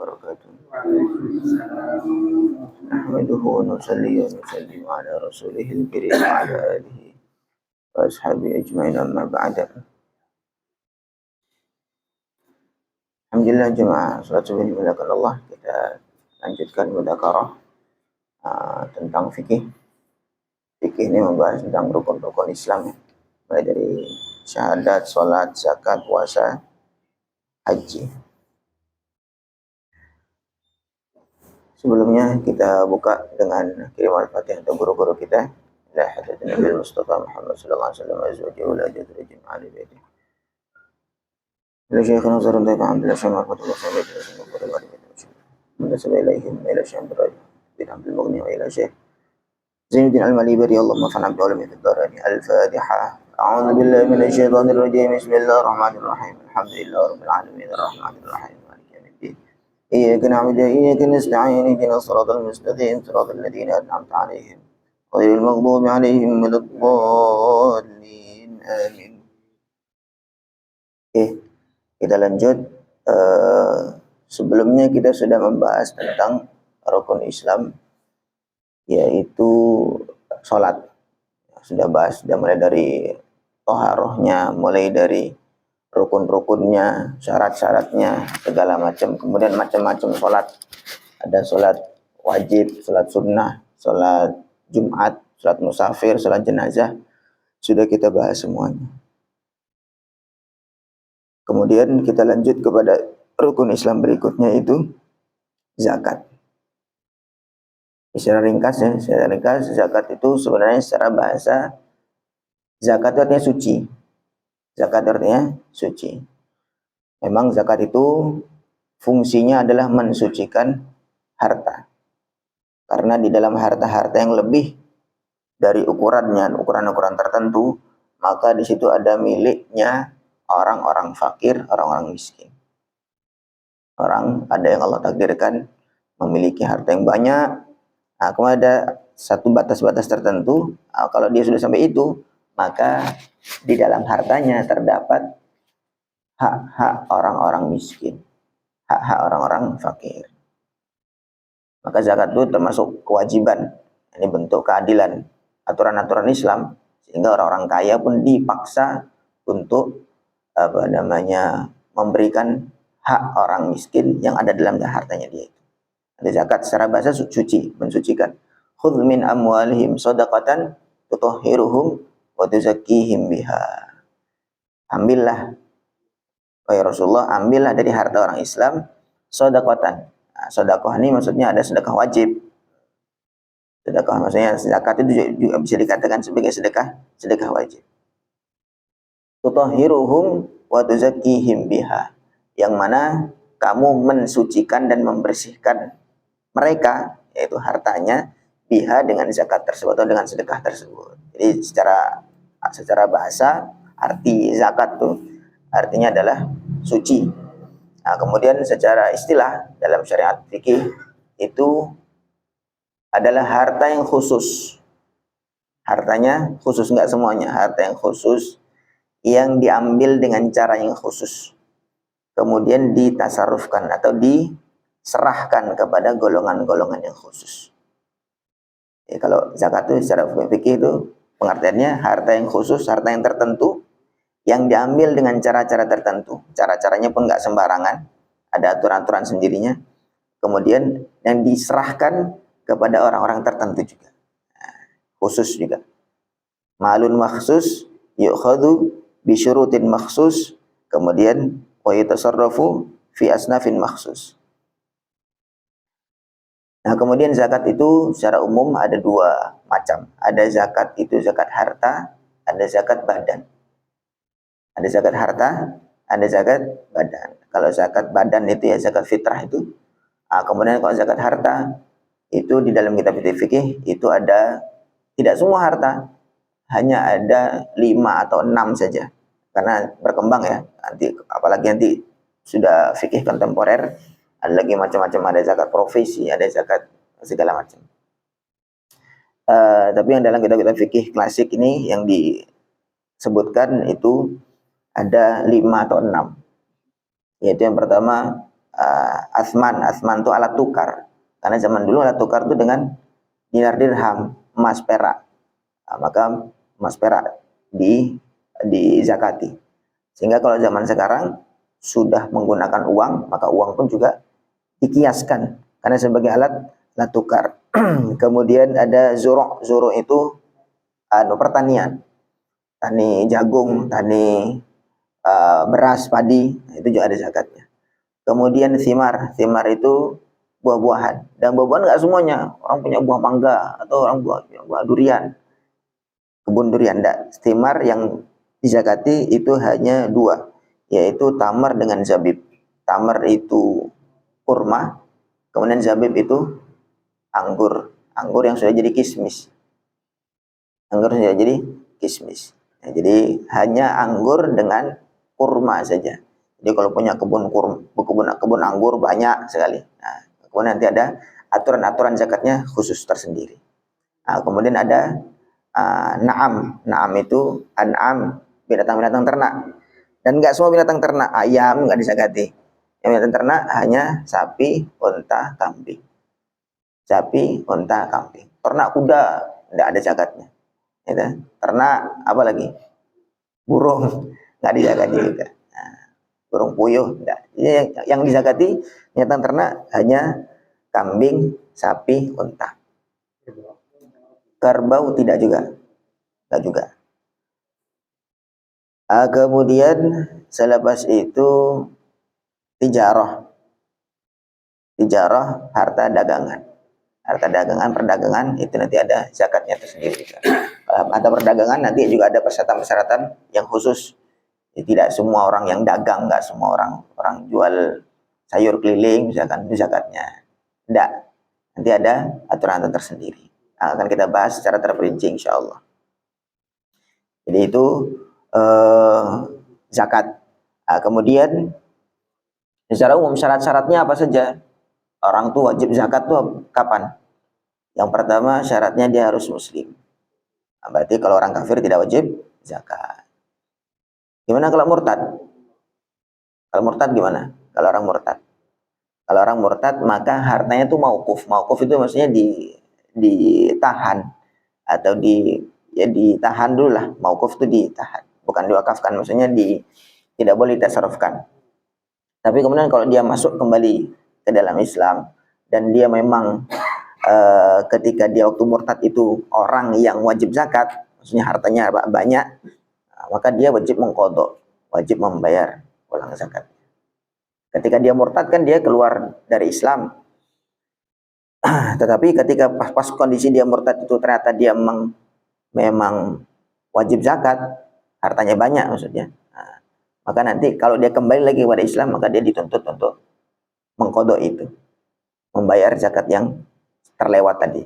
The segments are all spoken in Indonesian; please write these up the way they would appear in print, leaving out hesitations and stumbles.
wabarakatuh. Nahmaduhu wa nusalli wa nusallimu ala rasulihil karim wa ala alihi wa ashabihi ajma'in amma ba'da. Alhamdulillah jemaah salat subuh dimuliakan Allah. Kita lanjutkan mudzakarah tentang fikih. Fikih ini membahas tentang rukun-rukun Islam, mulai dari syahadat, salat, zakat, puasa, haji. Sebelumnya kita buka dengan kirim al-fatihah untuk guru-guru kita. La hadratin Nabi Mustafa Muhammad sallallahu alaihi wasallam azwajuhu wa auladuhu ahli baiti. La syekhana zarun ta'ifa alhamdulillah syamar fatullah sallallahu alaihi wasallam wa ala alihi. Munasaba ilaihim ila syambar bin Abdul Mughni wa ila syekh Zainuddin Al-Malibari Allahumma fa'na bi ulumi fid darain. Al-Fatihah. A'udzu billahi minasy syaithanir rajim. Bismillahirrahmanirrahim. Alhamdulillahi rabbil alamin arrahmanir rahim maliki yaumiddin. إياك نعبد وإياك نستعين اهدنا الصراط المستقيم صراط الذين أنعمت عليهم غير المغضوب عليهم ولا الضالين آمين. Kita lanjut. Sebelumnya kita sudah membahas tentang rukun Islam, yaitu sholat. Sudah mulai dari toharohnya, mulai dari rukun-rukunnya, syarat-syaratnya, segala macam. Kemudian macam-macam sholat. Ada sholat wajib, sholat sunnah, sholat Jumat, sholat musafir, sholat jenazah. Sudah kita bahas semuanya. Kemudian kita lanjut kepada rukun Islam berikutnya, itu zakat. Secara ringkas, zakat itu sebenarnya secara bahasa, zakat itu artinya suci. Zakat artinya suci. Memang zakat itu fungsinya adalah mensucikan harta. Karena di dalam harta-harta yang lebih dari ukuran-ukuran tertentu, maka di situ ada miliknya orang-orang fakir, orang-orang miskin. Ada yang Allah takdirkan memiliki harta yang banyak. Nah, kemudian ada satu batas-batas tertentu. Nah, kalau dia sudah sampai itu, maka di dalam hartanya terdapat hak-hak orang-orang miskin, hak-hak orang-orang fakir. Maka zakat itu termasuk kewajiban. Ini bentuk keadilan, aturan-aturan Islam, sehingga orang-orang kaya pun dipaksa untuk memberikan hak orang miskin yang ada dalam hartanya dia itu. Ada zakat secara bahasa suci, mensucikan. Khudh min amwalihim shadaqatan tutahhiruhum wa tuzakkihim biha. Ambillah, wahai Rasulullah, ambillah dari harta orang Islam shadaqatan. Nah, sedekah ini maksudnya ada sedekah wajib. Sedekah maksudnya zakat itu juga bisa dikatakan sebagai sedekah wajib. Tutahhiruhum wa tuzakkihim biha, yang mana kamu mensucikan dan membersihkan mereka, yaitu hartanya, biha, dengan zakat tersebut atau dengan sedekah tersebut. Jadi secara bahasa arti zakat itu artinya adalah suci. Nah, kemudian secara istilah dalam syariat fikih itu adalah harta yang khusus. Hartanya khusus, enggak semuanya, harta yang khusus yang diambil dengan cara yang khusus. Kemudian ditasarrufkan atau diserahkan kepada golongan-golongan yang khusus. Ya, kalau zakat itu secara fikih itu pengertiannya harta yang khusus, harta yang tertentu, yang diambil dengan cara-cara tertentu. Cara-caranya pun nggak sembarangan, ada aturan-aturan sendirinya. Kemudian yang diserahkan kepada orang-orang tertentu juga. Nah, khusus juga. Malun makhsus yu'khadhu bisyurutin makhsus, kemudian wa yatasarrafu fi asnafin makhsus. Nah, kemudian zakat itu secara umum ada dua macam. Ada zakat itu zakat harta, ada zakat badan. Ada zakat harta, ada zakat badan. Kalau zakat badan itu ya zakat fitrah itu. Nah, kemudian kalau zakat harta itu di dalam kitab fikih itu ada, tidak semua harta, hanya ada 5 atau 6 saja. Karena berkembang ya, apalagi nanti sudah fikih kontemporer, ada lagi macam-macam, ada zakat profesi, ada zakat segala macam. Tapi yang dalam kitab-kitab fikih klasik ini yang disebutkan itu ada 5 atau 6. Yaitu yang pertama Athman itu alat tukar. Karena zaman dulu alat tukar itu dengan dinar dirham, emas perak. Maka emas perak di zakati. Sehingga kalau zaman sekarang sudah menggunakan uang, maka uang pun juga dikiaskan karena sebagai alat tukar. Kemudian ada zuro itu pertanian, tani jagung, tani beras, padi, itu juga ada zakatnya. Kemudian thimar itu buah-buahan, dan buah-buahan nggak semuanya. Orang punya buah mangga atau orang buah durian, kebun durian. Enggak, thimar yang dizakati itu hanya dua, yaitu tamar dengan zabib. Tamar itu kurma, kemudian zabib itu anggur yang sudah jadi kismis. Nah, jadi hanya anggur dengan kurma saja. Jadi kalau punya kebun anggur banyak sekali. Nah, kemudian nanti ada aturan-aturan zakatnya khusus tersendiri. Nah, kemudian ada na'am itu an'am, binatang-binatang ternak. Dan nggak semua binatang ternak, ayam nggak dizakati. Yang binatang ternak hanya sapi, unta, kambing. Ternak kuda nggak ada zakatnya. Ya, ternak apa lagi? Burung nggak dizakati juga. Nah, burung puyuh enggak. Yang dizakati binatang ternak hanya kambing, sapi, unta. Kerbau tidak juga. Kemudian selepas itu tijarah, harta dagangan, perdagangan itu nanti ada zakatnya tersendiri. Ada perdagangan nanti juga ada persyaratan yang khusus. Tidak semua orang yang dagang, nggak semua orang jual sayur keliling misalkan itu zakatnya. Tidak, nanti ada aturan tersendiri. Akan kita bahas secara terperinci insya Allah. Jadi itu zakat. Kemudian secara umum syarat-syaratnya apa saja? Orang tuh wajib zakat tuh kapan? Yang pertama syaratnya dia harus muslim. Berarti kalau orang kafir tidak wajib zakat. Gimana kalau murtad? Gimana? Kalau orang murtad maka hartanya itu mauquf. Mauquf itu maksudnya ditahan atau ditahan dulu lah. Mauquf itu ditahan, bukan diwakafkan, maksudnya tidak boleh ditasarrufkan. Tapi kemudian kalau dia masuk kembali ke dalam Islam dan dia memang ketika dia waktu murtad itu orang yang wajib zakat, maksudnya hartanya banyak, maka dia wajib mengqadha, wajib membayar ulang zakat. Ketika dia murtad kan dia keluar dari Islam. Tetapi ketika pas kondisi dia murtad itu ternyata dia memang wajib zakat, hartanya banyak maksudnya. Maka nanti kalau dia kembali lagi kepada Islam, maka dia dituntut untuk mengqadha itu, membayar zakat yang terlewat tadi.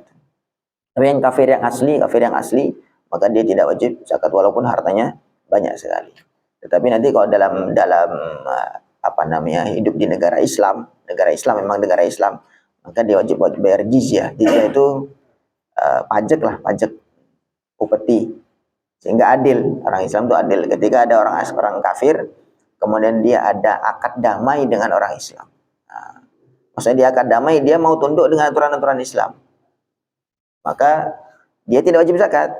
Tapi yang kafir yang asli, maka dia tidak wajib zakat walaupun hartanya banyak sekali. Tetapi nanti kalau dalam hidup di negara Islam memang negara Islam, maka dia wajib bayar jizyah. Jizyah itu pajak upeti, sehingga adil. Orang Islam itu adil. Ketika ada orang kafir, kemudian dia ada akad damai dengan orang Islam. Maksudnya dia akad damai, dia mau tunduk dengan aturan-aturan Islam, maka dia tidak wajib zakat,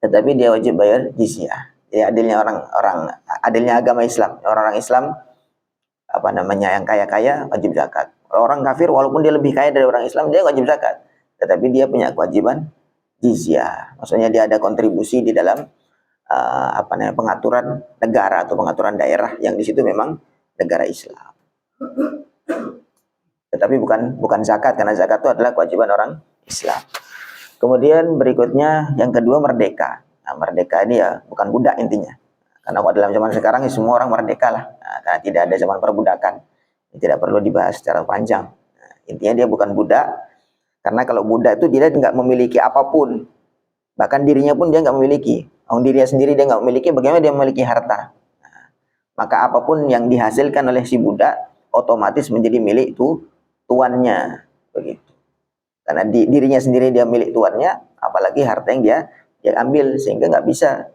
tetapi dia wajib bayar jizyah. Jadi adilnya agama Islam. Orang Islam yang kaya wajib zakat. Orang kafir walaupun dia lebih kaya dari orang Islam, dia wajib zakat, tetapi dia punya kewajiban jizyah. Maksudnya dia ada kontribusi di dalam pengaturan negara atau pengaturan daerah yang di situ memang negara Islam. Tetapi bukan zakat, karena zakat itu adalah kewajiban orang Islam. Kemudian berikutnya yang kedua merdeka. Nah, merdeka ini ya bukan budak intinya. Karena dalam zaman sekarang ya semua orang merdeka lah. Karena tidak ada zaman perbudakan. Ini tidak perlu dibahas secara panjang. Nah, intinya dia bukan budak. Karena kalau budak itu dia nggak memiliki apapun. Bahkan dirinya pun dia nggak memiliki. Dirinya sendiri dia nggak memiliki, bagaimana dia memiliki harta? Nah, maka apapun yang dihasilkan oleh si budak otomatis menjadi milik tuannya, begitu. Karena dirinya sendiri dia milik tuannya, apalagi harta yang dia ambil, sehingga nggak bisa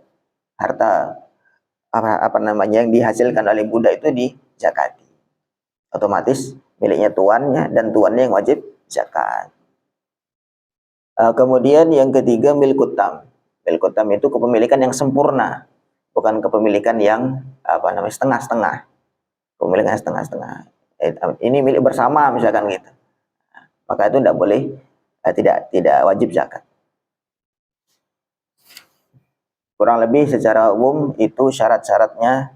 harta yang dihasilkan oleh budak itu dizakati. Otomatis miliknya tuannya dan tuannya yang wajib zakat. Kemudian yang ketiga milkutam. Milkutam itu kepemilikan yang sempurna, bukan kepemilikan yang setengah-setengah. Kepemilikan setengah-setengah. Ini milik bersama misalkan gitu. Maka itu tidak boleh, tidak wajib zakat. Kurang lebih secara umum itu syarat-syaratnya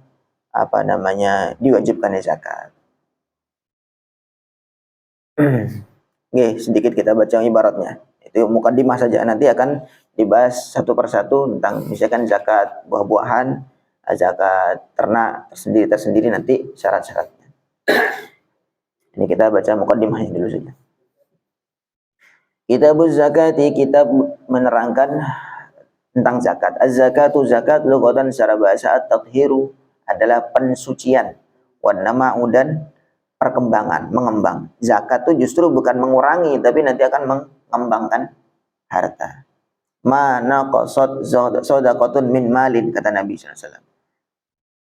diwajibkan zakat. Oke, sedikit kita baca ibaratnya. Itu mukadimah saja, nanti akan dibahas satu persatu tentang misalkan zakat buah-buahan, zakat ternak tersendiri nanti syarat-syaratnya. Ini kita baca mukadimahnya dulu saja. Kitabuz zakati, kitab menerangkan tentang zakat. Az-zakatu zakat lughatan secara bahasa at-tathiru adalah pensucian, wan nama'u dan perkembangan, mengembang. Zakat itu justru bukan mengurangi, tapi nanti akan mengembangkan harta. Mana qasad sadaqatun min malin, kata Nabi SAW.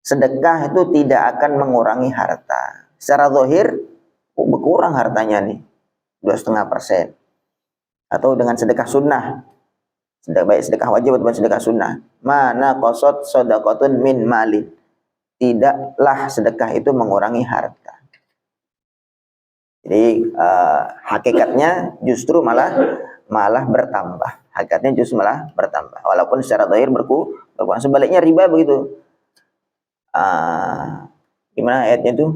Sedekah itu tidak akan mengurangi harta. Secara zahir berkurang hartanya nih 2,5%. Atau dengan sedekah sunnah, baik sedekah wajib ataupun sedekah sunnah. Mana qasad sadaqatun min malin, tidaklah sedekah itu mengurangi harta. Jadi hakikatnya justru malah bertambah. Hakikatnya justru malah bertambah. Walaupun secara zahir berkurang. Sebaliknya riba begitu. Gimana ayatnya itu?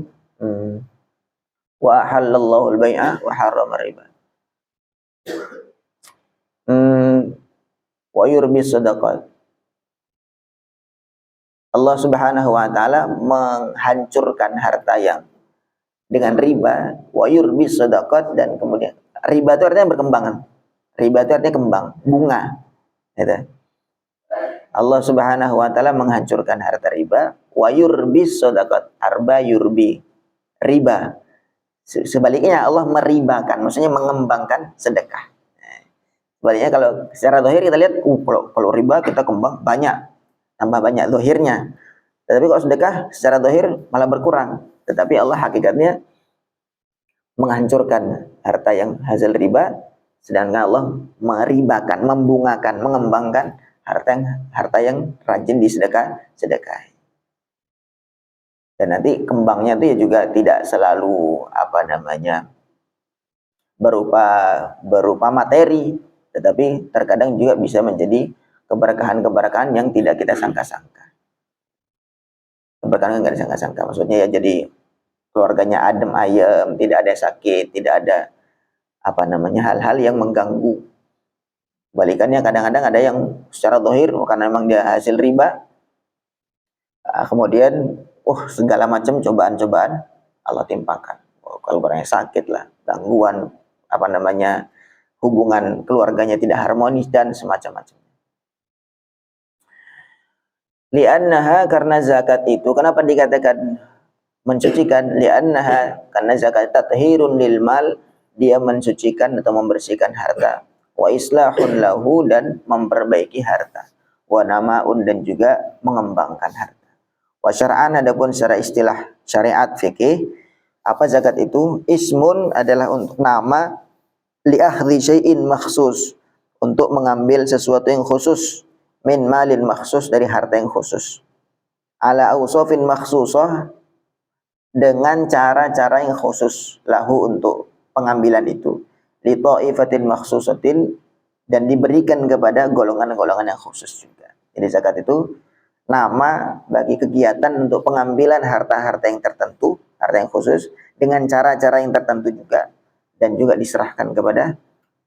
Wa halallahu al-bai'a wa harrama riba. Wa yurbis sadaqat. Allah Subhanahu wa taala menghancurkan harta yang dengan riba, wa yurbis sadaqat, dan kemudian riba itu artinya berkembangan. Riba itu artinya kembang, bunga. Gitu. Allah Subhanahu wa taala menghancurkan harta riba, wa yurbis sadaqat, arba yurbi, riba. Sebaliknya Allah meribakan, maksudnya mengembangkan sedekah. Sebaliknya kalau secara zahir kita lihat, kalau riba kita kembang banyak, tambah banyak zahirnya. Tetapi kalau sedekah secara zahir malah berkurang. Tetapi Allah hakikatnya menghancurkan harta yang hasil riba, sedangkan Allah meribakan, membungakan, mengembangkan harta yang rajin disedekah. Dan nanti kembangnya itu ya juga tidak selalu berupa materi, tetapi terkadang juga bisa menjadi keberkahan yang tidak kita sangka-sangka. Keberkahan yang tidak disangka-sangka, maksudnya ya jadi keluarganya adem ayem, tidak ada sakit, tidak ada hal-hal yang mengganggu. Balikannya kadang-kadang ada yang secara zahir karena memang dia hasil riba, kemudian segala macam cobaan-cobaan Allah timpakan. Kalau orangnya sakit lah, gangguan hubungan keluarganya tidak harmonis dan semacam-macam. Li'annaha, karena zakat itu, kenapa dikatakan mensucikan? Li'annaha, karena zakat tathhirun lil mal, dia mensucikan atau membersihkan harta. Wa islahun lahu, dan memperbaiki harta. Wa nama'un, dan juga mengembangkan harta. Wa syar'an, adapun secara istilah syariat fikih, apa zakat itu? Ismun adalah untuk nama, li akhdhi syai'in makhsus, untuk mengambil sesuatu yang khusus, min malin makhsus, dari harta yang khusus, ala awsafin makhsusah, dengan cara-cara yang khusus, lahu, untuk pengambilan itu, li ta'ifatin makhsusatin, dan diberikan kepada golongan-golongan yang khusus juga. Jadi zakat itu nama bagi kegiatan untuk pengambilan harta-harta yang tertentu, harta yang khusus, dengan cara-cara yang tertentu juga, dan juga diserahkan kepada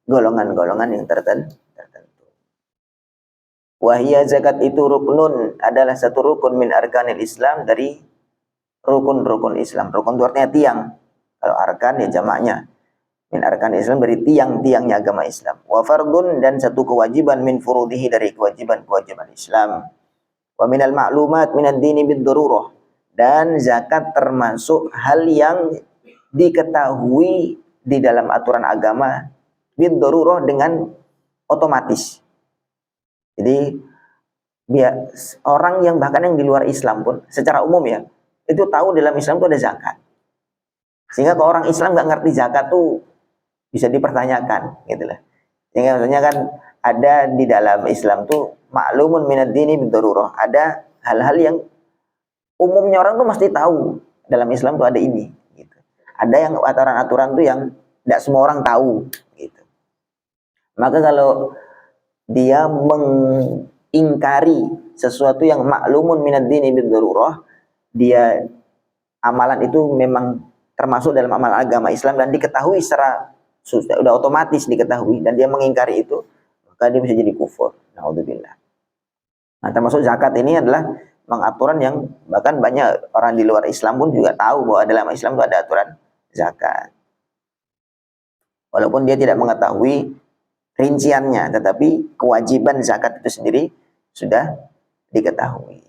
golongan-golongan yang tertentu. Wahia, zakat itu ruknun, adalah satu rukun min arkanil Islam, dari rukun-rukun Islam. Rukun itu artinya tiang. Kalau arkan ya jamaknya. Min arkanil Islam, dari tiang-tiangnya agama Islam. Wa fardun, dan satu kewajiban min furudihi, dari kewajiban-kewajiban Islam. Wa minal ma'lumat minad dini bid darurah, dan zakat termasuk hal yang diketahui di dalam aturan agama bid darurah, dengan otomatis. Jadi orang yang bahkan yang di luar Islam pun secara umum ya, itu tahu dalam Islam itu ada zakat. Sehingga kalau orang Islam nggak ngerti zakat tuh bisa dipertanyakan, gitu lah. Sehingga maksudnya kan ada di dalam Islam tuh maklumun minad dini bidarurah. Ada hal-hal yang umumnya orang tuh mesti tahu. Dalam Islam tuh ada ini. Gitu. Ada yang aturan-aturan tuh yang tidak semua orang tahu. Gitu. Maka kalau dia mengingkari sesuatu yang maklumun minad dini bidarurah, dia amalan itu memang termasuk dalam amal agama Islam dan diketahui secara sudah otomatis diketahui dan dia mengingkari itu, maka dia bisa jadi kufur. Naudzubillah. Nah, termasuk zakat ini adalah mengaturan yang bahkan banyak orang di luar Islam pun juga tahu bahwa dalam Islam itu ada aturan zakat. Walaupun dia tidak mengetahui rinciannya, tetapi kewajiban zakat itu sendiri sudah diketahui.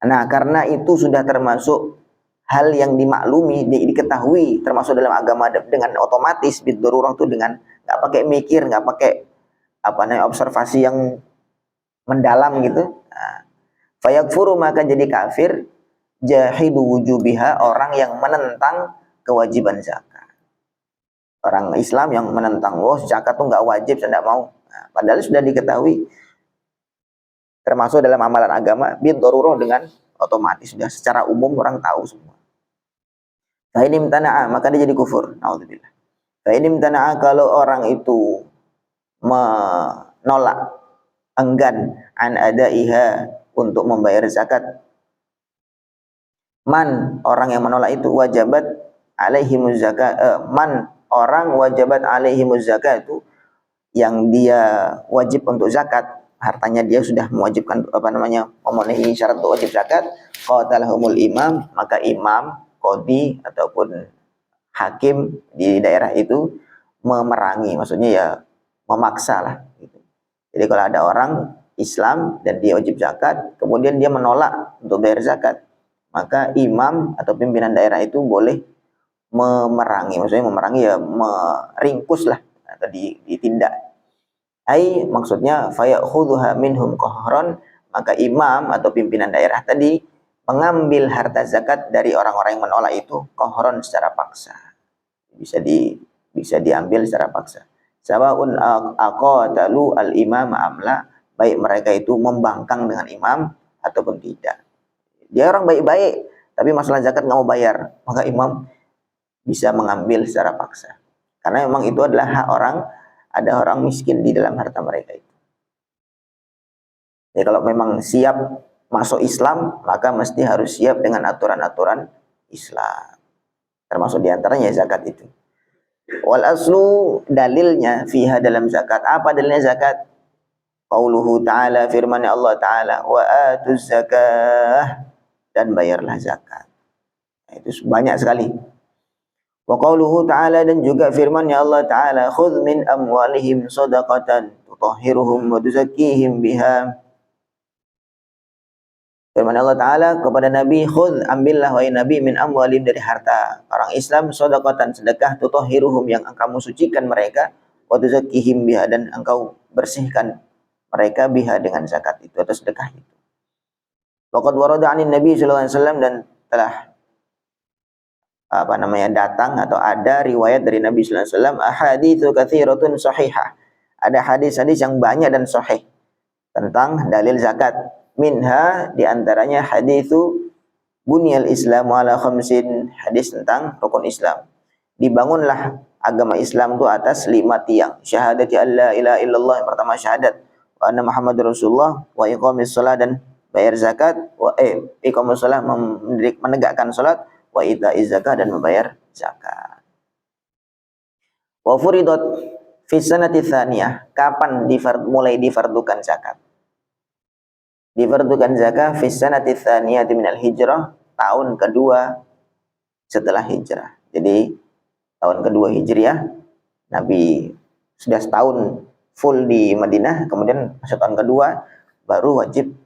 Nah, karena itu sudah termasuk hal yang dimaklumi, diketahui, termasuk dalam agama dengan otomatis, biddarurah itu dengan nggak pakai mikir, nggak pakai observasi yang mendalam gitu. Nah, fayakfuru, maka jadi kafir, jahidu wujubiha, orang yang menentang kewajiban zakat. Orang Islam yang menentang, zakat tuh nggak wajib, saya nggak mau. Nah, padahal sudah diketahui termasuk dalam amalan agama biddarurah dengan otomatis, sudah secara umum orang tahu semua. Fa ini imtana'a, maka dia jadi kufur. Naudzubillah. Fa ini imtana'a, kalau orang itu menolak, enggan an adaiha, untuk membayar zakat. Man, orang yang menolak itu, wajabat alaihimuz zakat. Man, orang wajabat alaihimuz zakat itu yang dia wajib untuk zakat, hartanya dia sudah mewajibkan memenuhi syarat untuk wajib zakat. Qatalahumul imam, maka imam, qadhi ataupun hakim di daerah itu memerangi, maksudnya ya memaksa lah gitu. Jadi kalau ada orang Islam dan dia wajib zakat, kemudian dia menolak untuk bayar zakat, maka imam atau pimpinan daerah itu boleh memerangi, maksudnya memerangi ya meringkus lah atau ditindak. Ai, maksudnya fayakhudhuha minhum qahran, maka imam atau pimpinan daerah tadi mengambil harta zakat dari orang-orang yang menolak itu qahran, secara paksa. Bisa diambil secara paksa. Sawaun aqatalu al-imam amla, baik mereka itu membangkang dengan imam ataupun tidak. Dia orang baik-baik, tapi masalah zakat nggak mau bayar, maka imam bisa mengambil secara paksa. Karena memang itu adalah hak orang, ada orang miskin di dalam harta mereka itu. Jadi kalau memang siap masuk Islam, maka mesti harus siap dengan aturan-aturan Islam. Termasuk diantaranya zakat itu. Wal aslu, dalilnya fiha, dalam zakat. Apa dalilnya zakat? Qauluhu ta'ala, firman Allah Ta'ala, wa atuz zakah, dan bayarlah zakat. Nah, itu banyak sekali. Wa qauluhu ta'ala, dan juga firman Allah Ta'ala, khudh min amwalihim shadaqatan tutahhiruhum wa tuzakkihim biha. Firman Allah Ta'ala kepada Nabi, khudh, ambillah wahai Nabi, min amwalihim, dari harta orang Islam, shadaqatan, sedekah, tutahhiruhum, yang engkau sucikan mereka, wa tuzakkihim biha, dan engkau bersihkan mereka, biha, dengan zakat itu atau sedekah itu. Waqad warada 'anin Nabi sallallahu alaihi wasallam, dan telah datang atau ada riwayat dari Nabi sallallahu alaihi wasallam, ahaditsu katsiratun shahihah, ada hadis-hadis yang banyak dan sahih tentang dalil zakat. Minha, diantaranya haditsu bunyal Islamu ala khamsin, hadis tentang rukun Islam. Dibangunlah agama Islam itu atas 5 tiang. Syahadati alla ilaha illallah, yang pertama syahadat, wa anna Muhammadur Rasulullah, wa iqamis shalah, dan bayar zakat, iqamus shalah, menegakkan salat, wa itaiz zakah, dan membayar zakat. Wa furidat fi sanati tsaniyah, kapan mulai difardukan zakat? Difardukan zakat fi sanati tsaniyati minal hijrah, tahun kedua setelah hijrah. Jadi tahun kedua hijriah, Nabi sudah setahun full di Madinah, kemudian masuk tahun kedua baru wajib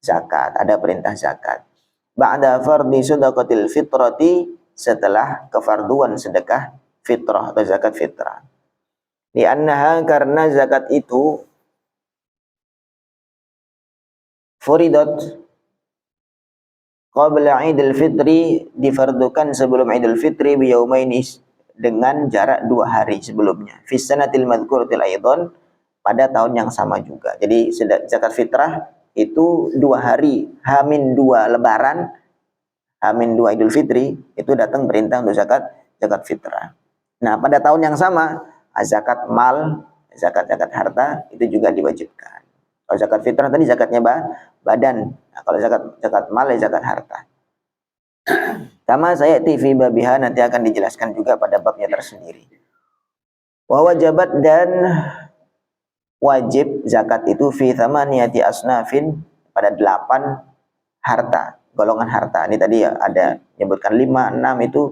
zakat, ada perintah zakat. Ba'da fardhi sadaqatil fitrati, setelah kefarduan sedekah fitrah atau zakat fitrah. Li'annaha, karena zakat itu furidat, qabla Idul Fitri, difardukan sebelum Idul Fitri biyaumaini, dengan jarak 2 hari sebelumnya. Fi sanatil madhkuratil aidan, pada tahun yang sama juga. Jadi zakat fitrah itu 2 hari, H-2 Lebaran, H-2 Idul Fitri, itu datang perintah untuk zakat fitrah. Nah, pada tahun yang sama, zakat mal, zakat harta itu juga diwajibkan. Kalau zakat fitrah tadi zakatnya badan. Nah, kalau zakat mal ya zakat harta. Sama saya TV babiha, nanti akan dijelaskan juga pada babnya tersendiri. Wa wajabat, dan wajib zakat itu fi thamaniyati asnafin, pada 8 harta, golongan harta. Ini tadi ya ada menyebutkan 5, 6, itu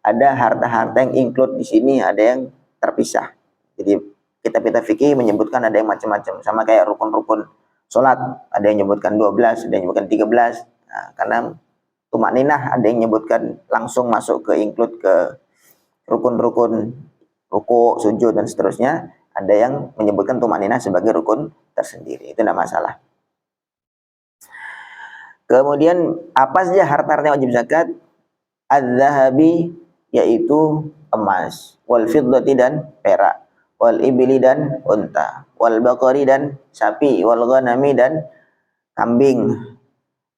ada harta-harta yang include di sini, ada yang terpisah. Jadi kitab-kitab fikih menyebutkan ada yang macam-macam, sama kayak rukun-rukun salat, ada yang menyebutkan 12, ada yang menyebutkan 13. Nah, karena tumakninah ada yang menyebutkan langsung masuk ke include ke rukun-rukun ruku, sujud dan seterusnya. Ada yang menyebutkan tumakninah sebagai rukun tersendiri. Itu tidak masalah. Kemudian apa saja harta-harta wajib zakat? Az-zahabi, yaitu emas, wal fiddati, dan perak, wal ibli, dan unta, wal baqari, dan sapi, wal ghanami, dan kambing,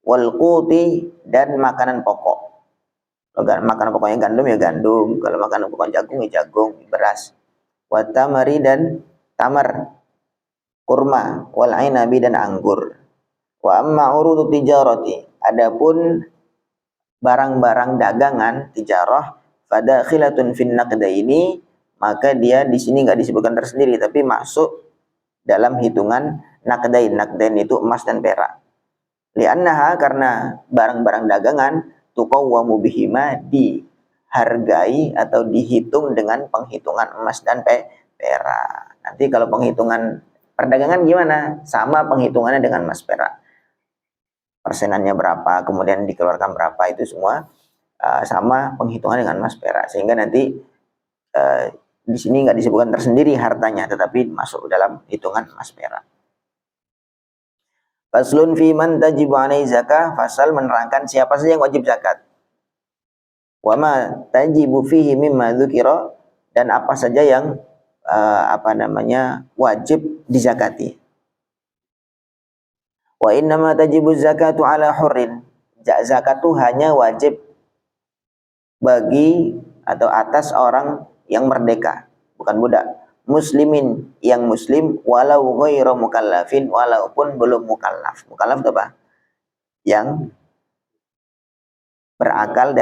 wal quti, dan makanan pokok. Kalau makanan pokoknya gandum ya gandum, kalau makanan pokok jagung ya jagung, beras. Wa tamari, dan tamar, kurma, wal ainabi, dan anggur. Wa amma urudu tijarati, adapun barang-barang dagangan tijarah, pada khilatun fin naqdaini, maka dia di sini nggak disebutkan tersendiri, tapi masuk dalam hitungan naqdain. Naqdain itu emas dan perak. Li'annaha, karena barang-barang dagangan, tuqawwamu bihima, dihargai atau dihitung dengan penghitungan emas dan perak. Nanti kalau penghitungan perdagangan gimana? Sama penghitungannya dengan emas perak. Persenannya berapa, kemudian dikeluarkan berapa, itu semua sama penghitungan dengan emas perak. Sehingga nanti di sini nggak disebutkan tersendiri hartanya, tetapi masuk dalam hitungan emas perak. Faslun fi man tajibu alaihi zakah, fasal menerangkan siapa saja yang wajib zakat. Wa ma tajibu fihi mimma dzukira, dan apa saja yang wajib dizakati. Wa innama tajibu zakatu ala hurrin, zakat itu hanya wajib bagi atau atas orang yang merdeka, bukan budak. Muslimin, yang muslim, walau ghairu mukallafin, walaupun belum mukallaf. Mukallaf itu apa? Yang berakal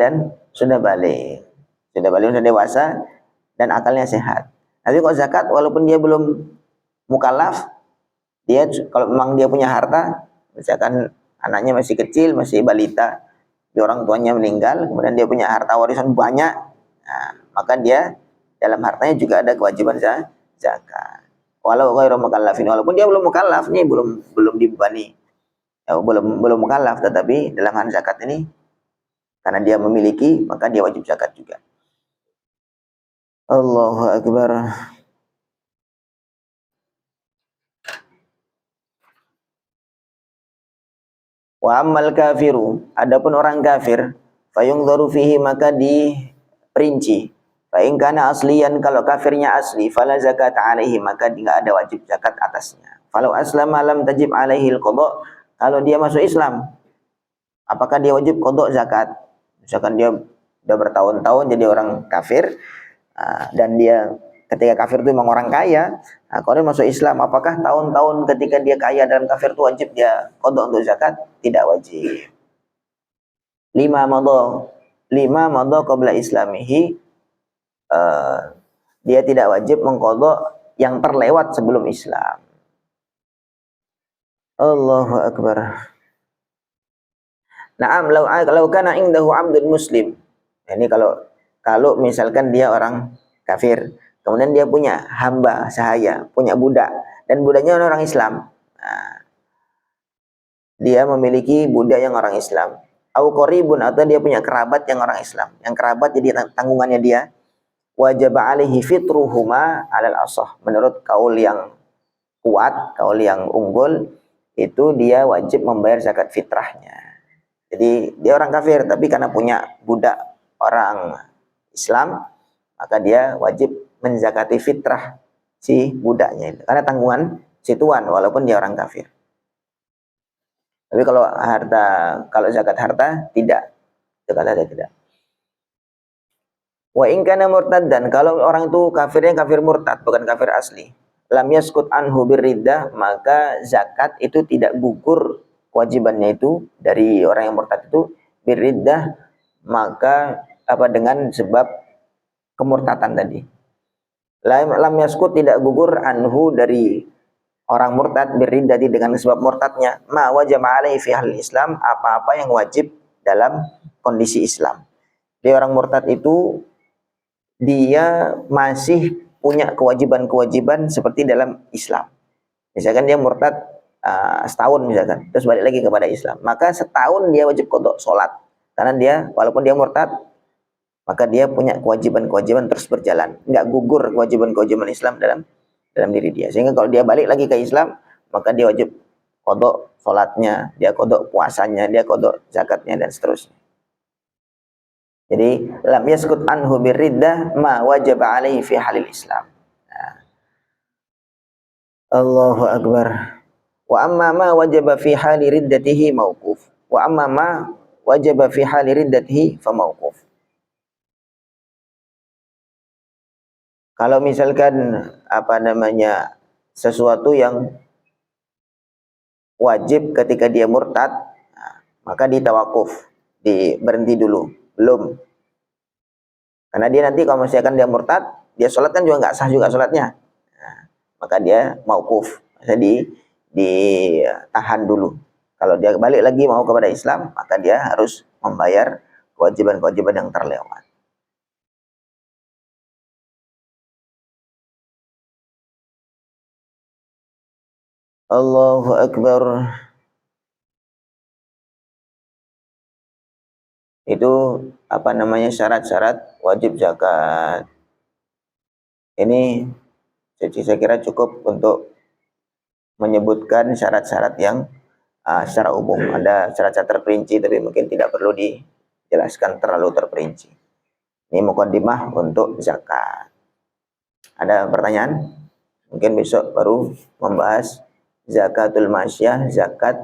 dan sudah balik. Sudah balik, sudah dewasa dan akalnya sehat. Nanti kalau zakat walaupun dia belum mukallaf, dia kalau memang dia punya harta, misalkan anaknya masih kecil, masih balita, orang tuanya meninggal, kemudian dia punya harta warisan banyak, nah, maka dia dalam hartanya juga ada kewajiban zakat. Walau ghairu mukallafin, walaupun dia belum mukallaf nih, belum dibebani, ya, belum mukallaf, tetapi dalam hal zakat ini karena dia memiliki, maka dia wajib zakat juga. Allahu akbar. Wa ammal kafiru, adapun orang kafir, fayungdharu fihi, maka diperinci. Fa in kana asliyan, kalau kafirnya asli, fala zakat alaihi, maka tidak ada wajib zakat atasnya. Falau aslama lam tajib alaihi al-qada, kalau dia masuk Islam, apakah dia wajib qada zakat? Misalkan dia sudah bertahun-tahun jadi orang kafir, dan dia ketika kafir itu memang orang kaya. Nah, kalau dia masuk Islam, apakah tahun-tahun ketika dia kaya dalam kafir itu wajib dia qada untuk zakat? Tidak wajib. Lima madha qabla islamihi, dia tidak wajib mengqada yang terlewat sebelum Islam. Allahu akbar. Na'am, law kana indahu 'abdun muslim. Nah, ini kalau misalkan dia orang kafir, kemudian dia punya hamba sahaya, punya budak, dan budaknya orang Islam. Nah, dia memiliki budak yang orang Islam. Au qaribun, atau dia punya kerabat yang orang Islam. Yang kerabat jadi tanggungannya dia. Wajib alaihi fitruhuma alal asah. Menurut kaul yang kuat, kaul yang unggul, itu dia wajib membayar zakat fitrahnya. Jadi dia orang kafir tapi karena punya budak orang Islam, maka dia wajib menzakati fitrah si budaknya itu. Karena tanggungan si tuan walaupun dia orang kafir. Tapi kalau harta, kalau zakat harta tidak. Zakat harta tidak. Wa in kana murtaddan, kalau orang itu kafirnya kafir murtad, bukan kafir asli. Lam yaskut anhu birriddah, maka zakat itu tidak gugur kewajibannya itu dari orang yang murtad itu birriddah, maka dengan sebab kemurtadan tadi. Lam yaskut tidak gugur anhu dari orang murtad birriddati dengan sebab murtadnya ma wajaba alaihi fi Islam, apa-apa yang wajib dalam kondisi Islam. Dia orang murtad itu dia masih punya kewajiban-kewajiban seperti dalam Islam. Misalkan dia murtad setahun misalkan, terus balik lagi kepada Islam, maka setahun dia wajib qada sholat. Karena dia walaupun dia murtad, maka dia punya kewajiban-kewajiban terus berjalan, nggak gugur kewajiban-kewajiban Islam dalam diri dia. Sehingga kalau dia balik lagi ke Islam, maka dia wajib qada sholatnya, dia qada puasanya, dia qada zakatnya dan seterusnya. Jadi lam yaskut anhu birriddah ma wajaba alaihi fi halil Islam. Nah. Allahu akbar. Wa amma ma wajaba fi hali riddatihi mauquf. Wa amma ma wajaba fi hali riddatihi fa mauquf. Kalau misalkan sesuatu yang wajib ketika dia murtad, maka ditawakuf, berhenti dulu. Belum. Karena dia nanti kalau misalkan dia murtad, dia sholat kan juga nggak sah juga sholatnya. Nah, maka dia mauquf, jadi ditahan dulu. Kalau dia balik lagi mau kepada Islam, maka dia harus membayar kewajiban-kewajiban yang terlewat. Allahu akbar. Itu syarat-syarat wajib zakat. Ini jadi saya kira cukup untuk menyebutkan syarat-syarat yang secara umum. Ada syarat-syarat terperinci tapi mungkin tidak perlu dijelaskan terlalu terperinci. Ini muqaddimah untuk zakat. Ada pertanyaan? Mungkin besok baru membahas zakatul masyah, zakat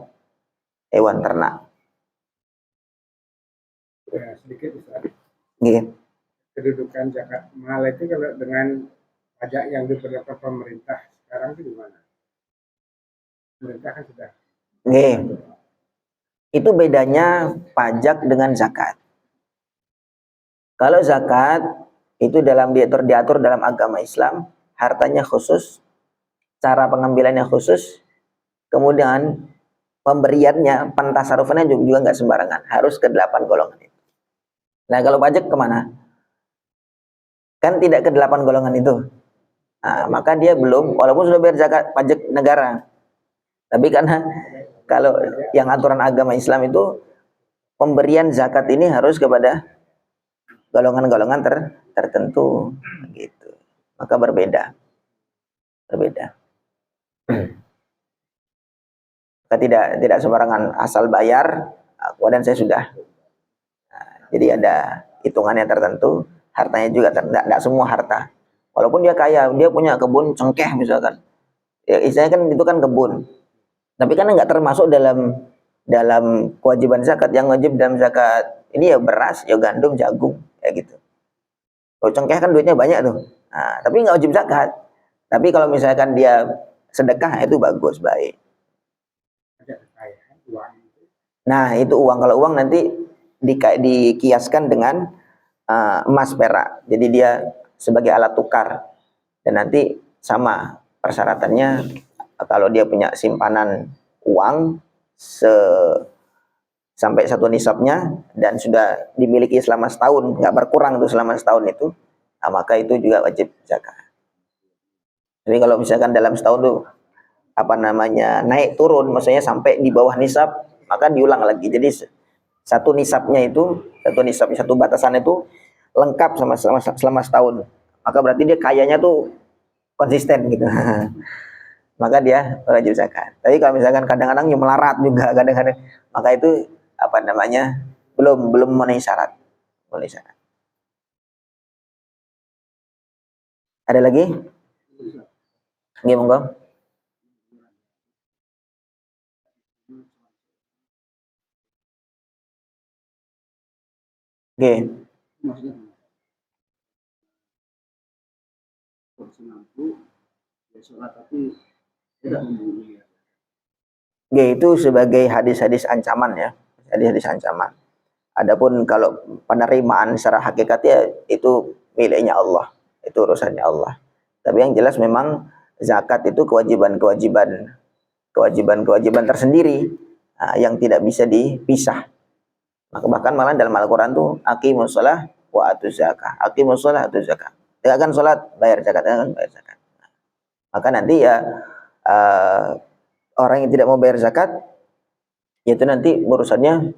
hewan ternak. Ya, sedikit Ustaz. Iya. Kedudukan zakat mal itu kalau dengan pajak yang diberlakukan pemerintah sekarang itu gimana? Pemerintah kan sudah. Iya. Itu bedanya pajak dengan zakat. Kalau zakat itu diatur dalam agama Islam, hartanya khusus, cara pengambilannya khusus, kemudian pemberiannya, pentasarufannya juga nggak sembarangan, harus ke 8 golongan itu. Nah kalau pajak kemana? Kan tidak ke 8 golongan itu. Nah, maka dia belum, walaupun sudah bayar zakat pajak negara, tapi karena kalau yang aturan agama Islam itu pemberian zakat ini harus kepada golongan-golongan tertentu, gitu. Maka berbeda. Maka tidak sembarangan asal bayar, kemudian saya sudah. Jadi ada hitungannya tertentu, hartanya juga tidak semua harta. Walaupun dia kaya, dia punya kebun cengkeh misalkan. Ya, istilahnya kan itu kan kebun. Tapi kan nggak termasuk dalam kewajiban zakat. Yang wajib dalam zakat ini ya beras, ya gandum, jagung, ya gitu. Kalau cengkeh kan duitnya banyak tuh. Nah, tapi nggak wajib zakat. Tapi kalau misalkan dia sedekah itu bagus, baik. Nah, itu uang. Kalau uang nanti dikiaskan dengan emas perak. Jadi dia sebagai alat tukar. Dan nanti sama persyaratannya, kalau dia punya simpanan uang sampai 1 nisabnya dan sudah dimiliki selama setahun, nggak berkurang tuh selama setahun itu, maka itu juga wajib zakat. Jadi kalau misalkan dalam setahun tuh naik turun, maksudnya sampai di bawah nisab, maka diulang lagi. Jadi satu batasan itu lengkap selama setahun. Maka berarti dia kayanya tuh konsisten gitu. maka dia wajib zakat. Tapi kalau misalkan kadang-kadang melarat juga kadang-kadang, maka itu apa namanya belum memenuhi syarat. Memenuhi syarat. Ada lagi? Nggih, monggo. Nggih. Maksudnya mampu ya sholat tapi tidak membunuh ya. Itu sebagai hadis-hadis ancaman ya, hadis-hadis ancaman. Adapun kalau penerimaan secara hakikatnya itu miliknya Allah, itu urusannya Allah. Tapi yang jelas memang zakat itu kewajiban tersendiri yang tidak bisa dipisah. Maka bahkan malah dalam Al-Quran tuh aqimus shalah wa atuz zakah. Aqimus shalah atuz zakah. Tegakkan salat, bayar zakat, tegakkan bayar zakat. Maka nanti ya orang yang tidak mau bayar zakat itu nanti urusannya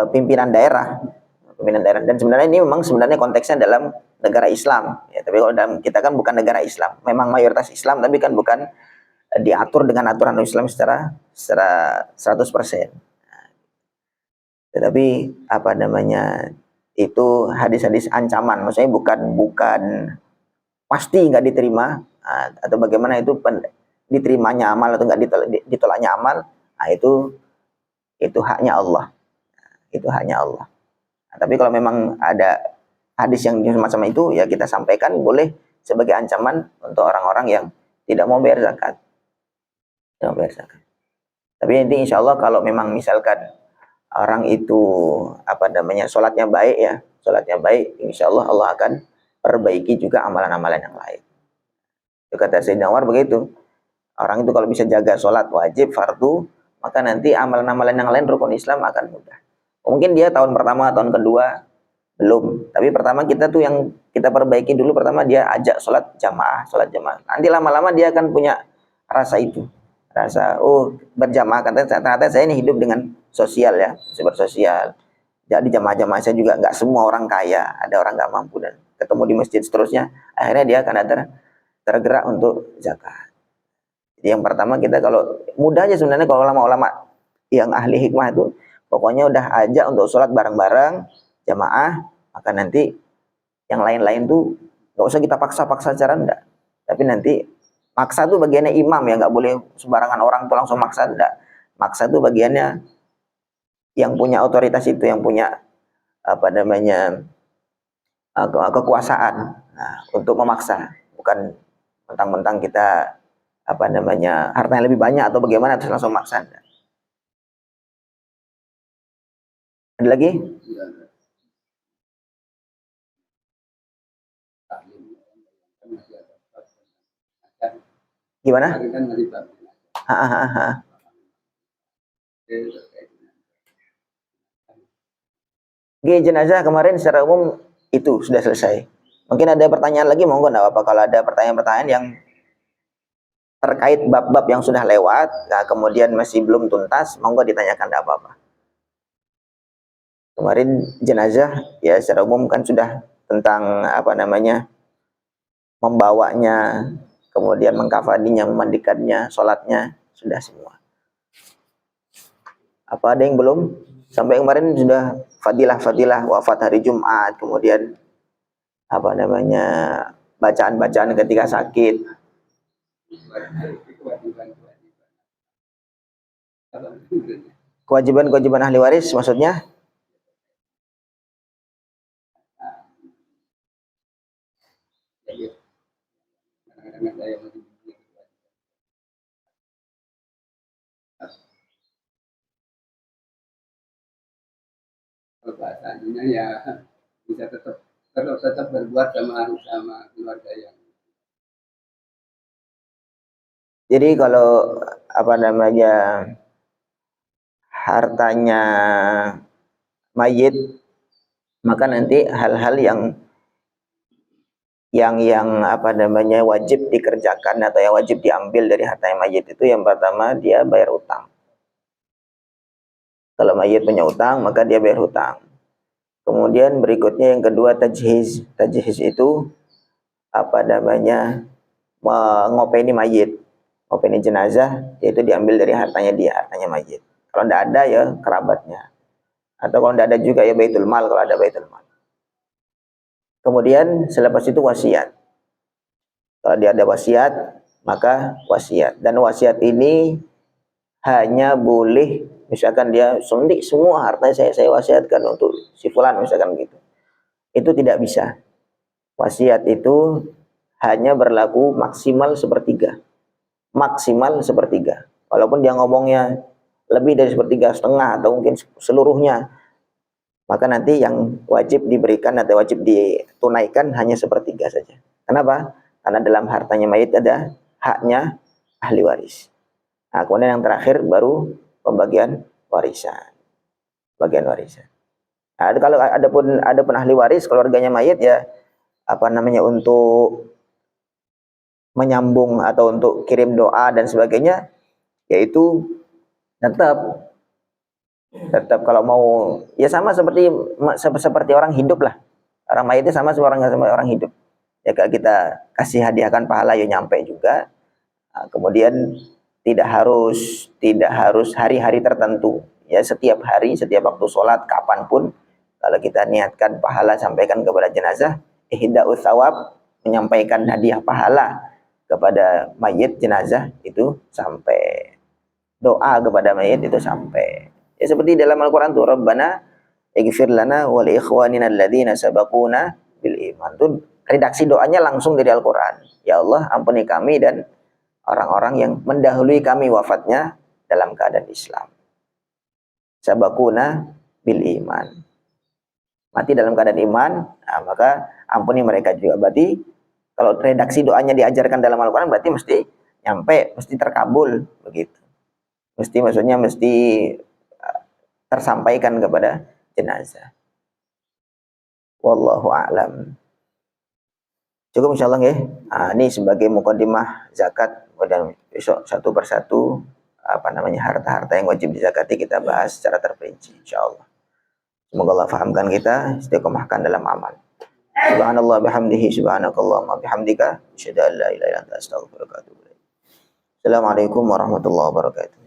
pimpinan daerah dan sebenarnya ini memang konteksnya dalam negara Islam ya, tapi kalau dalam kita kan bukan negara Islam, memang mayoritas Islam tapi kan bukan diatur dengan aturan Islam secara 100%. Tetapi apa namanya itu hadis-hadis ancaman, maksudnya bukan pasti nggak diterima atau bagaimana itu diterimanya amal atau nggak ditolaknya amal, itu haknya Allah. Itu hanya Allah. Nah, tapi kalau memang ada hadis yang semacam itu ya kita sampaikan boleh sebagai ancaman untuk orang-orang yang tidak mau bayar zakat. Tidak mau bayar zakat. Tapi nanti insya Allah kalau memang misalkan orang itu apa namanya sholatnya baik ya, sholatnya baik, insya Allah Allah akan perbaiki juga amalan-amalan yang lain. Itu kata Sayyidina Umar begitu. Orang itu kalau bisa jaga sholat wajib, fardu, maka nanti amalan-amalan yang lain rukun Islam akan mudah. Mungkin dia tahun pertama, tahun kedua belum. Tapi pertama kita tuh yang kita perbaiki dulu, pertama dia ajak sholat jamaah. Nanti lama-lama dia akan punya rasa itu. Rasa, berjamaah. Ternyata saya ini hidup dengan sosial ya, bersosial. Jadi jamaah-jamaah saya juga nggak semua orang kaya, ada orang nggak mampu dan ketemu di masjid seterusnya. Akhirnya dia akan tergerak untuk zakat. Jadi yang pertama kita kalau mudah aja sebenarnya kalau ulama-ulama yang ahli hikmah itu pokoknya udah ajak untuk sholat bareng-bareng jamaah, maka nanti yang lain-lain tuh nggak usah kita paksa-paksa cara enggak. Tapi nanti maksa tuh bagiannya imam ya, nggak boleh sembarangan orang tuh langsung maksa enggak. Maksa tuh bagiannya yang punya otoritas itu, yang punya apa namanya kekuasaan untuk memaksa, bukan mentang-mentang kita apa namanya harta yang lebih banyak atau bagaimana terus langsung maksa. Ada lagi? Gimana? Jenazah kemarin secara umum itu sudah selesai. Mungkin ada pertanyaan lagi, monggo enggak apa-apa kalau ada pertanyaan-pertanyaan yang terkait bab-bab yang sudah lewat, kemudian masih belum tuntas, monggo ditanyakan, enggak apa-apa. Kemarin jenazah ya secara umum kan sudah tentang apa namanya membawanya, kemudian mengkafaninya, memandikannya, sholatnya, sudah semua. Apa ada yang belum? Sampai kemarin sudah fadilah wafat hari Jumat, kemudian apa namanya bacaan-bacaan ketika sakit. Kewajiban ahli waris maksudnya? Bahasanya ya bisa tetap berbuat sama keluarga yang. Jadi kalau apa namanya hartanya mayit, maka nanti hal-hal yang apa namanya wajib dikerjakan atau yang wajib diambil dari hartanya mayit itu, yang pertama dia bayar utang. Kalau mayit punya utang, maka dia bayar hutang. Kemudian berikutnya yang kedua tajhiz. Tajhiz itu apa namanya mengopeni mayit. maupun ini jenazah, yaitu diambil dari hartanya dia, hartanya mayit. Kalau tidak ada ya kerabatnya. Atau kalau tidak ada juga ya baitul mal kalau ada baitul mal. Kemudian selepas itu wasiat. Kalau dia ada wasiat, maka wasiat. Dan wasiat ini hanya boleh, misalkan dia suntik semua harta saya wasiatkan untuk si fulan misalkan gitu. Itu tidak bisa. Wasiat itu hanya berlaku maksimal sepertiga. Maksimal sepertiga. Walaupun dia ngomongnya lebih dari sepertiga, setengah atau mungkin seluruhnya, maka nanti yang wajib diberikan atau wajib ditunaikan hanya sepertiga saja. Kenapa? Karena dalam hartanya mayit ada haknya ahli waris. Nah, kemudian yang terakhir baru pembagian warisan. Bagian warisan. Nah, kalau adapun ahli waris keluarganya mayit ya untuk menyambung atau untuk kirim doa dan sebagainya, yaitu tetap kalau mau ya sama seperti orang hidup lah. Orang mayit itu sama orang hidup. Ya kalau kita kasih hadiahkan pahala ya nyampe juga. Nah, kemudian tidak harus hari-hari tertentu. Ya setiap hari, setiap waktu sholat, kapanpun kalau kita niatkan pahala sampaikan kepada jenazah, ihda'us tsawab, menyampaikan hadiah pahala kepada mayit jenazah itu sampai, doa kepada mayit itu sampai. Ya seperti dalam Al-Qur'an tuh, Rabbana ighfir lana wa li ikhwanina alladziina sabaquna bil iman. Itu redaksi doanya langsung dari Al-Qur'an. Ya Allah, ampuni kami dan orang-orang yang mendahului kami wafatnya dalam keadaan Islam. Sabaquna bil iman. Mati dalam keadaan iman, nah, maka ampuni mereka juga. Berarti kalau redaksi doanya diajarkan dalam Al-Qur'an berarti mesti nyampe, mesti terkabul begitu. Maksudnya tersampaikan kepada jenazah. Wallahu a'lam. Cukup insyaallah ya. Nah, ini sebagai mukadimah zakat, kemudian besok satu persatu harta-harta yang wajib dizakati kita bahas secara terperinci insyaallah. Semoga Allah fahamkan kita, istiqomahkan dalam amal. Subhanallah bihamdihi, subhanakallahumma bihamdika, asyhadu an la ilaha illa anta, astaghfiruka wa atubu ilaik. Assalamualaikum warahmatullahi wabarakatuh.